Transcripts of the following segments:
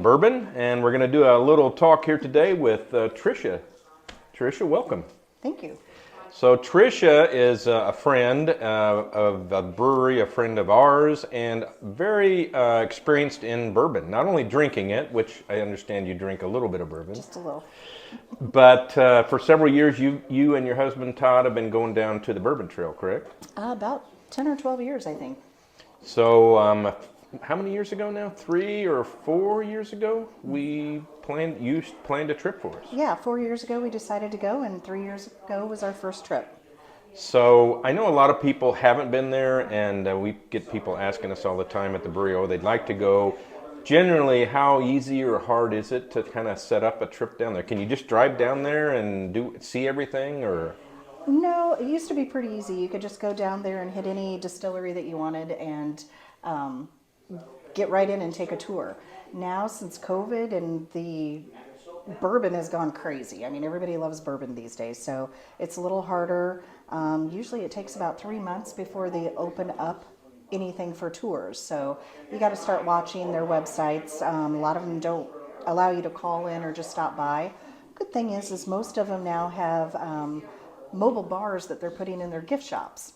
Bourbon, and we're going to do a little talk here today with Tricia. Tricia, welcome. Thank you. So Tricia is a friend of a brewery, a friend of ours, and very experienced in bourbon. Not only drinking it, which I understand you drink a little bit of bourbon. Just a little. But for several years, you and your husband Todd have been going down to the Bourbon Trail, correct? About 10 or 12 years, I think. So how many years ago now? 3 or 4 years ago, you planned a trip for us. Yeah, 4 years ago we decided to go, and 3 years ago was our first trip. So I know a lot of people haven't been there, and we get people asking us all the time at the brewery, oh, they'd like to go. Generally, how easy or hard is it to kind of set up a trip down there? Can you just drive down there and see everything, or? No, it used to be pretty easy. You could just go down there and hit any distillery that you wanted and get right in and take a tour. Now, since COVID and the bourbon has gone crazy. I mean, everybody loves bourbon these days, so it's a little harder. Usually it takes about 3 months before they open up anything for tours. So you got to start watching their websites. A lot of them don't allow you to call in or just stop by. Good thing is most of them now have mobile bars that they're putting in their gift shops.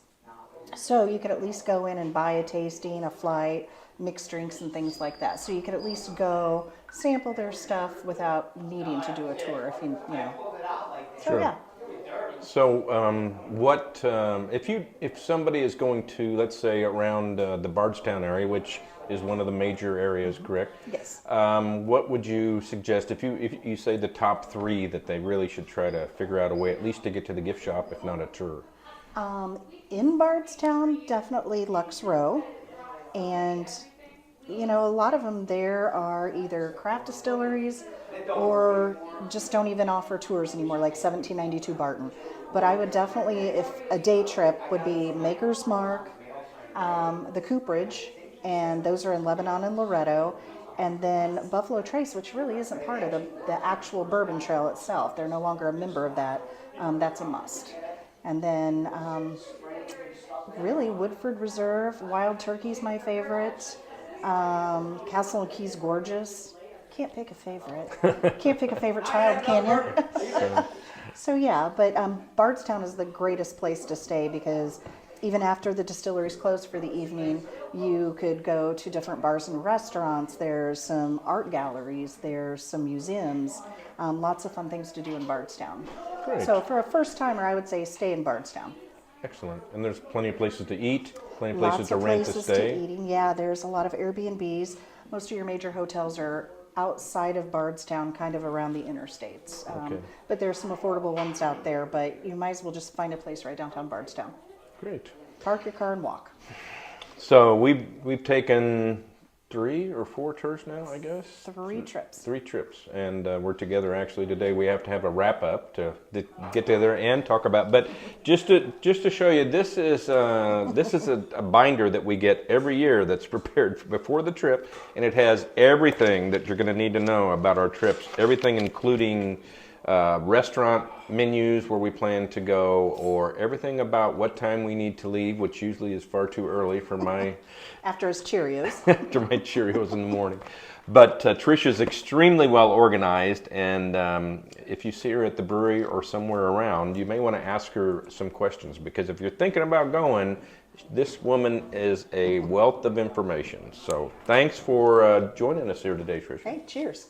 So you could at least go in and buy a tasting, a flight, mixed drinks and things like that. So you could at least go sample their stuff without needing to do a tour if you know. So Sure. yeah. So if somebody is going to, let's say, around the Bardstown area, which is one of the major areas, correct? Yes. What would you suggest if you say the top 3 that they really should try to figure out a way at least to get to the gift shop, if not a tour? In Bardstown, definitely Lux Row, and a lot of them there are either craft distilleries or just don't even offer tours anymore, like 1792 Barton. But I would definitely, if a day trip, would be Maker's Mark, the Cooperage, and those are in Lebanon and Loretto, and then Buffalo Trace, which really isn't part of the actual Bourbon Trail itself. They're no longer a member of that. That's a must. And then really Woodford Reserve, Wild Turkey's my favorite. Castle and Keys Gorgeous. Can't pick a favorite. Can't pick a favorite child, can you? So yeah, but Bardstown is the greatest place to stay because even after the distilleries closed for the evening, you could go to different bars and restaurants. There's some art galleries, there's some museums, lots of fun things to do in Bardstown. Great. So for a first timer, I would say stay in Bardstown. Excellent. And there's plenty of places to eat, plenty of places to rent to stay. Lots of places to eating. Yeah, there's a lot of Airbnbs. Most of your major hotels are outside of Bardstown, kind of around the interstates. Okay. But there's some affordable ones out there, but you might as well just find a place right downtown Bardstown. Great. Park your car and walk. So we've taken 3 or 4 tours now, I guess. 3 trips. 3 trips, and we're together actually today. We have to have a wrap up to get together and talk about. But just to show you, this is a binder that we get every year that's prepared before the trip, and it has everything that you're going to need to know about our trips. Everything, including restaurant menus where we plan to go, or everything about what time we need to leave, which usually is far too early for my After his Cheerios. after my Cheerios in the morning. But Tricia's extremely well organized, and if you see her at the brewery or somewhere around, you may want to ask her some questions, because if you're thinking about going, this woman is a wealth of information. So thanks for joining us here today, Tricia. Hey, cheers.